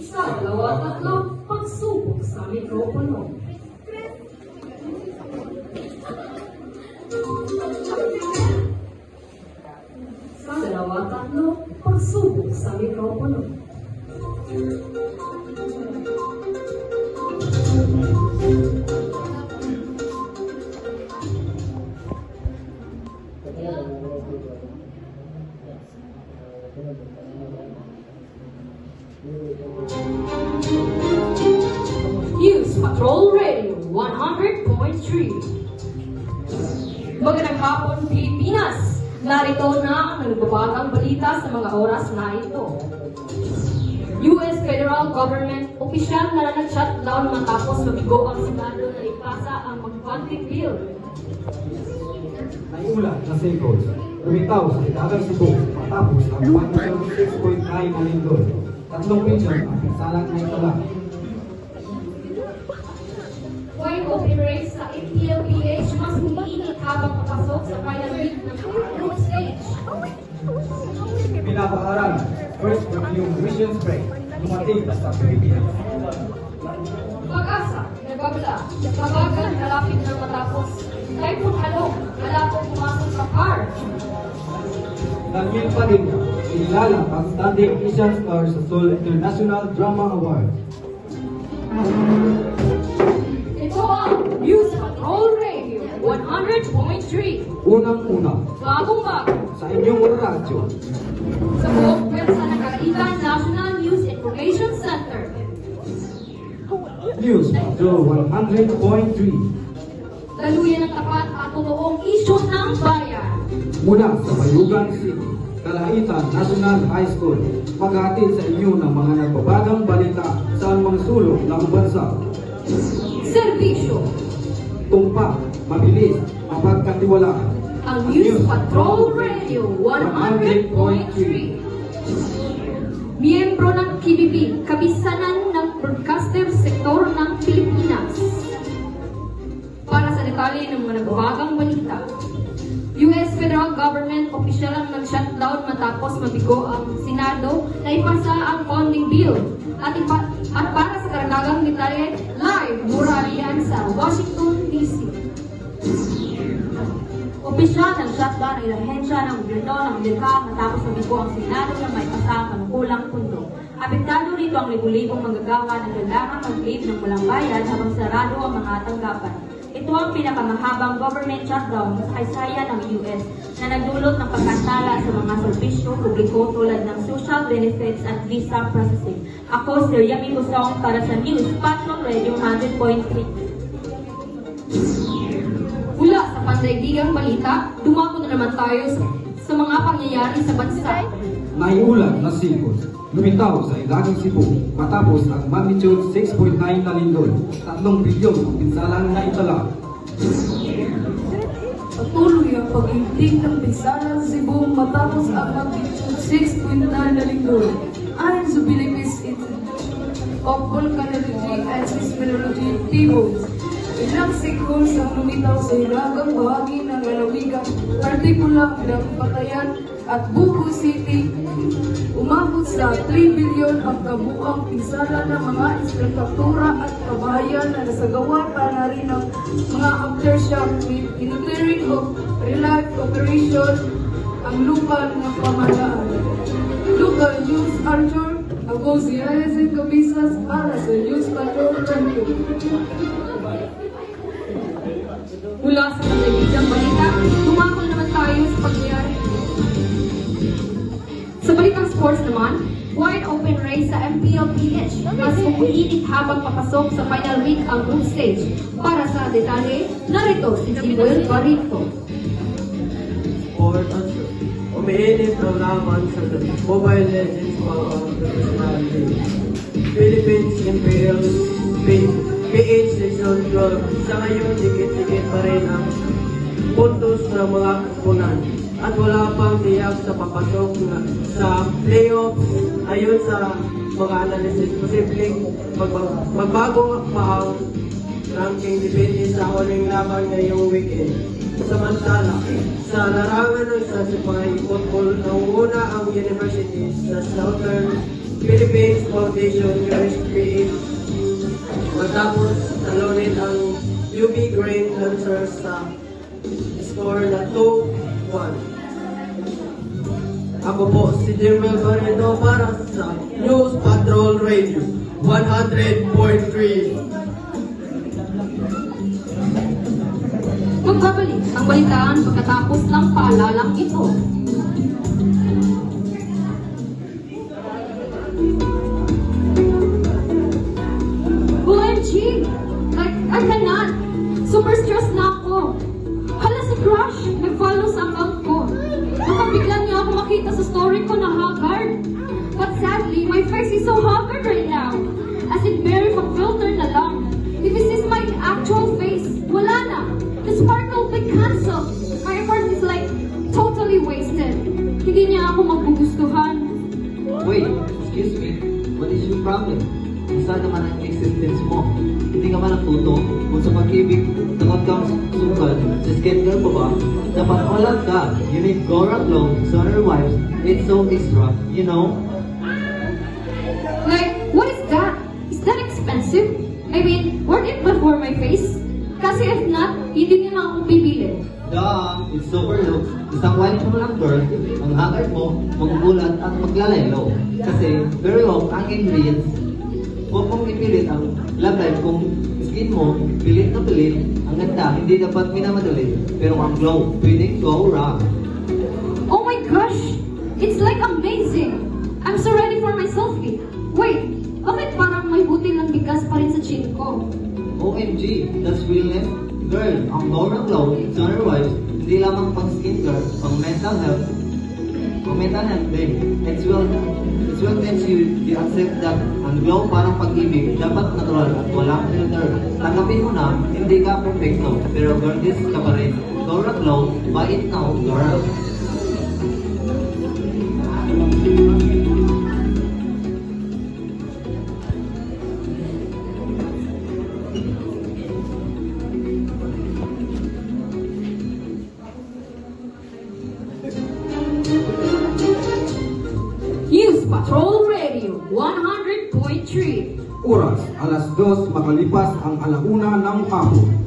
Isa, dalawa, tatlo, pagsubok sa mikropono. Isa, dalawa, tatlo, pagsubok sa mikropono. News Patrol Radio 100.3. Magandang hapon, Pilipinas! Narito na ang nagbabagang balita sa mga oras na ito. US Federal Government opisyal na nag-shutdown matapos mabigo ang Senado na ipasa ang mag-funding bill. Naiulat na Seagulls, lumitaw sa Hilagang Cebu matapos ang 176.9 na lindol. Tatlong region ang pinsalang na itala. Wide open race sa MPLPH mas umiinit habang papasok sa final week ng group stage. Pinapaaral, first review mission break, dumating sa Pilipinas. Pag-asa, nagbabala, kabagan malapit na matapos. Typhoon Alok, malapit pumasok sa car. Daniel Padilla, inilala ang Standing Asian Star sa Seoul International Drama Award. Ito ang News Patrol Radio 100.3. Unang-una, Bagong-bago sa inyong radyo, sa buong pwersa ng Kaibigan National News Information Center. News Patrol 100.3. Daluyan ng tapat at totoong isyu ng bayan. Mula sa Bayugan City, Kalaitan National High School, maghatid sa inyo ng mga nagbabagang balita sa mga sulok ng bansa. Serbisyo. Tumpak, mabilis, mapagkatiwalaan. Ang News Patrol Radio 100.3. Miyembro ng KBB, kabisanan ng broadcaster sektor ng Pilipinas. Para sa detalye ng mga nagbabagang balita, US Federal Government opisyal ang nag-shutdown matapos mabigo ang Senado na ipasa ang funding bill. At para sa karagdagang detalye, live mula riyan sa Washington, D.C. Opisyal ng shutdown ay ahensya ng gobyerno ng Amerika matapos mabigo ang Senado na may pasa ang manukulang pundo. Apektado rito ang libu-libong manggagawa na kailangan mag-leave ng walang bayad habang sarado ang mga tanggapan. Ito ang pinakamahabang government shutdown sa kasaysayan ng US na nagdulot ng pagkantala sa mga serbisyo publiko tulad ng social benefits at visa processing. Ako si Yami Busong para sa News Patrol Radio 100.3. Mula sa pandaigdigang balita, dumako na naman tayo sa mga pangyayari sa bansa. Naiulat na Seagulls, lumitaw sa Hilagang Cebu matapos ang magnitude 6.9 na lindol. 3 bilyon ang pinsalang na itala. Patuloy ang pag-ibig ng pinsala sa Cebu matapos ang magnitude 6.9 na lindol. Ayon sa Philippines Institute of Volcanology and Seismology, PIVOS, ilang seconds ang lumitaw sa hilagang bahagi ng lalawigan, partikular ng Patayan at Bugo City. Umabot sa 3 bilyon ang kabuang pinsala ng mga infrastruktura at kabahayan na nasagawa pa na rin ng mga aftershock with monitoring of relief operation ang lokal na pamahalaan. Local News Archer, ako si Hayasin Cabisas para sa News Patrol Radio. Mula sa pandaigdigang balita, dumako na naman tayo sa pangyayari. Sa balitang sports naman, wide open race sa MPLPH. Mas umiinit habang papasok sa final week ang group stage. Para sa detalye, narito si Jimuel Barito. Sport answer. Umiinit ang laban sa Mobile Legends Professional League. Philippines PH Season 12. Sa ngayon, dikit-dikit pa rin ang puntos ng mga kapunan. At wala pang tiyak sa papasok sa playoffs. Ayon sa mga analysis, posibleng magbago pa ang ranking depende sa huling laban ngayong weekend. Samantala, sa larangan ng Satisfy Football, nauuna ang University sa Southern Philippines Foundation USPA matapos talunin ang UP Grain Lancers sa score na 2-1. Ako po si Jimel Barredo para sa News Patrol Radio 100.3. Magbabalik ang balitaan pagkatapos ng paalalang ito. OMG! Like, I cannot! Super stressed na ako! Hala si Crush! Nag-follow sa account ko! Baka bigla niya ako makita sa story ko na haggard! But sadly, my face is so haggard right now! As in very pag-filter na lang. If this is my actual face, wala na! The sparkle will be cancelled! My effort is like totally wasted. Hindi niya ako magugustuhan. Wait, excuse me. What is your problem? Isa naman ang existence mo. Hindi ka man natuto kung sa pag-ibig tungkol kang sukal. Sa scandal pa ba? Dapat walang ka. You need Gora Glow, Sonner Wives. It's so extra, you know? Like, what is that? Is that expensive? I mean, worth it before my face? Kasi if not, hindi niya na ako pipili. Duh, it's overlooked. Isang white mo lang girl, ang haggard mo, magugulat at maglalelo. Kasi, very long ang ingredients. Huwag mong ipilit ang love life kung skin mo, pilit na pilit, ang ganda, hindi dapat minamadali. Pero ang glow, pwedeng go wrong. Oh my gosh! It's like amazing! I'm so ready for my selfie. Wait, bakit parang may buti lang bigas pa rin sa chin ko? OMG, that's realness. Girl, ang Gora Glow, Sonner Wives, hindi lamang pang skincare, pang mental health. Pang mental health din. It's well meant you accept that ang glow parang pag-ibig, dapat natural at walang filter. Tanggapin mo na, hindi ka perfecto, pero gorgeous ka pa rin. Gora Glow, buy it now, girl. News Patrol Radio 100.3. Oras, alas 2 makalipas ang alauna ng hapon.